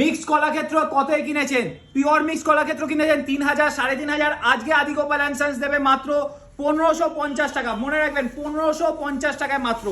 Mix Kalakshetra কতই কিনেছেন? Pure mix Kalakshetra কিনেছেন 3000, 3500। আজকে আদি গোপাল অ্যান্ড সন্স দেবে মাত্র 1550 টাকা। মনে রাখবেন 1550 টাকায় মাত্র।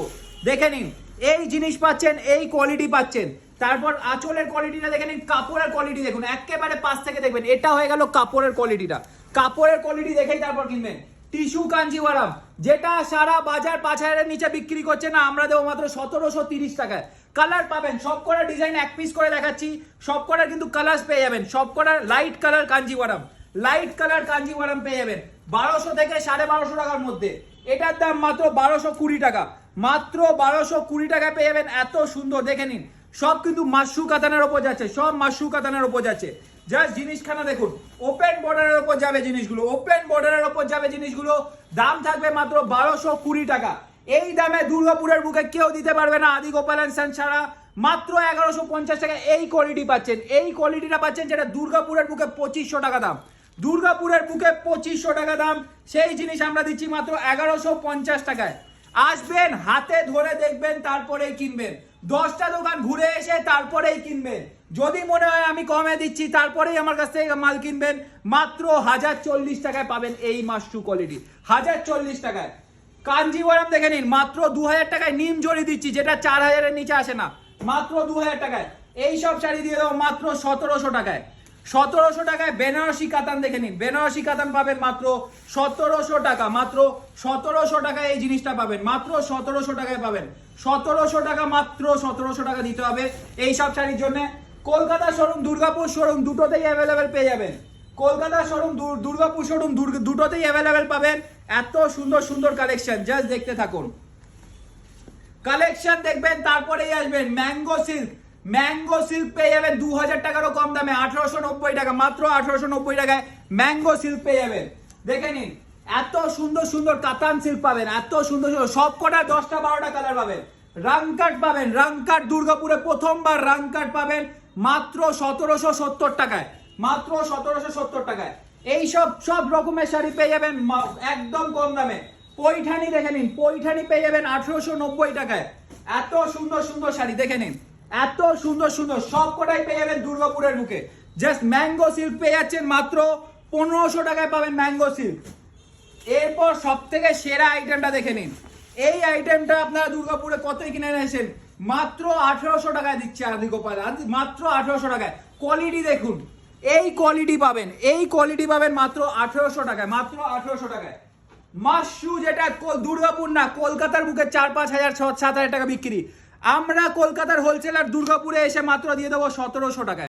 দেখে নিন, এই জিনিস পাচ্ছেন, এই কোয়ালিটি পাচ্ছেন। তারপর আঁচলের কোয়ালিটিটা দেখে নিন, কাপড়ের কোয়ালিটি দেখুন, একেবারে পাশ থেকে দেখবেন। এটা হয়ে গেল কাপড়ের কোয়ালিটিটা। কাপড়ের কোয়ালিটি দেখেই তারপর কিনবেন। টিস্যু কাঞ্জিওয়ারাম, যেটা সারা বাজার 5000-এর নিচে বিক্রি করছে না, আমরা দেবো মাত্র 1730 টাকায়। কালার পাবেন, সব কটা ডিজাইন এক পিস করে দেখাচ্ছি। সব কটার কিন্তু কালার পেয়ে যাবেন। সব কটার লাইট কালার কাঞ্জিওয়ারাম, লাইট কালার কাঞ্জিওয়ারাম পেয়ে যাবেন 1200 থেকে 1250 টাকার মধ্যে। এটার দাম মাত্র 1220 টাকা। মাত্র 1220 টাকায় পেয়ে যাবেন। এত সুন্দর দেখে নিন, সব কিন্তু মাশরু কাতানের ওপর যাচ্ছে, সব মাশরু কাতানের ওপর যাচ্ছে। জাস্ট জিনিসখানা দেখুন, ওপেন বর্ডারের ওপর যাবে জিনিসগুলো, ওপেন বর্ডারের ওপর যাবে জিনিসগুলো। দাম থাকবে মাত্র 1220 টাকা। এই দামে দুর্গাপুরের বুকে কেউ দিতে পারবে না, আদি গোপাল অ্যান্ড সন্স ছাড়া। মাত্র 1150 টাকা এই কোয়ালিটি পাচ্ছেন। এই কোয়ালিটিটা পাচ্ছেন যেটা দুর্গাপুরের বুকে 2500 টাকা দাম। দুর্গাপুরের বুকে 2500 টাকা দাম। সেই জিনিস আমরা দিচ্ছি মাত্র 1150 টাকায়। আসবেন, হাতে ধরে দেখবেন, তারপরেই কিনবেন। 10টা দোকান ঘুরে এসে তারপরেই কিনবেন। যদি মনে হয় আমি কমে দিচ্ছি, তারপরেই আমার কাছ থেকে মাল কিনবেন। মাত্র 1040 টাকায় পাবেন এই মাশরু কোয়ালিটি, 1040 টাকায়। কাঞ্জিওয়ারাম দেখে নিন, মাত্র 2000 টাকায় নিম জড়ি দিচ্ছি, যেটা 4000-এর নিচে আসে না। মাত্র 2000 টাকায় এই সব শাড়ি দিয়ে দেবো মাত্র 1700 টাকায়। 1700 টাকায় বেনারসি কাতান দেখে নিন, বেনারসি কাতান পাবেন মাত্র 1700 টাকা। মাত্র 1700 টাকায় এই জিনিসটা পাবেন, মাত্র 1700 টাকায় পাবেন। 1700 টাকা, মাত্র 1700 টাকা দিতে হবে এই সব শাড়ির জন্য। কলকাতা শোরুম, দুর্গাপুর শোরুম দুটোতেই অ্যাভেলেবেল পেয়ে যাবেন। কলকাতা শোরুম, দুর্গাপুর শোরুম দুটোতেই অ্যাভেলেবেল পাবেন। এত সুন্দর সুন্দর কালেকশন, জাস্ট দেখতে থাকুন। কালেকশন দেখবেন, তারপরেই আসবেন। ম্যাঙ্গো সিল্ক, ম্যাঙ্গো সিল্ক পেয়ে যাবেন 2000 টাকারও কম দামে, 1890 টাকা। মাত্র 1890 টাকায় ম্যাঙ্গো সিল্ক পেয়ে যাবেন। দেখে নিন, এত সুন্দর সুন্দর কাতান সিল্ক পাবেন, এত সুন্দর সুন্দর। সব কটা 10টা 12টা কালার পাবেন। রাংকাট পাবেন, রাংকাট দুর্গাপুরে প্রথমবার রাংকাট পাবেন মাত্র 1770 টাকায়। মাত্র 1770 টাকায় এই সব রকমের শাড়ি পেয়ে যাবেন একদম কম দামে। পৈঠানি দেখে নিন, পৈঠানি পেয়ে যাবেন 1890 টাকায়। এত সুন্দর সুন্দর শাড়ি দেখে নিন, এত সুন্দর সুন্দর। সব কটাই পেয়ে যাবেন দুর্গাপুরের বুকে। জাস্ট ম্যাঙ্গো সিল্ক পেয়ে যাচ্ছেন মাত্র 1500 টাকায় পাবেন ম্যাঙ্গো সিল্ক। এরপর সব থেকে সেরা আইটেমটা দেখে নিন। এই আইটেমটা আপনারা দুর্গাপুরে কতই কিনে এনেছেন? মাত্র 1800 টাকায় দিচ্ছে আদি গোপাল, মাত্র 1800 টাকায়। কোয়ালিটি দেখুন, এই কোয়ালিটি পাবেন, এই কোয়ালিটি পাবেন মাত্র 1800 টাকায়, মাত্র 1800 টাকায়। মাশরু, যেটা দুর্গাপুর না, কলকাতার বুকে 4-5 হাজার 7-8 টাকা বিক্রি। আমরা কলকাতার হোলসেলার দুর্গাপুরে এসে মাত্র দিয়ে দেবো 1700 টাকায়।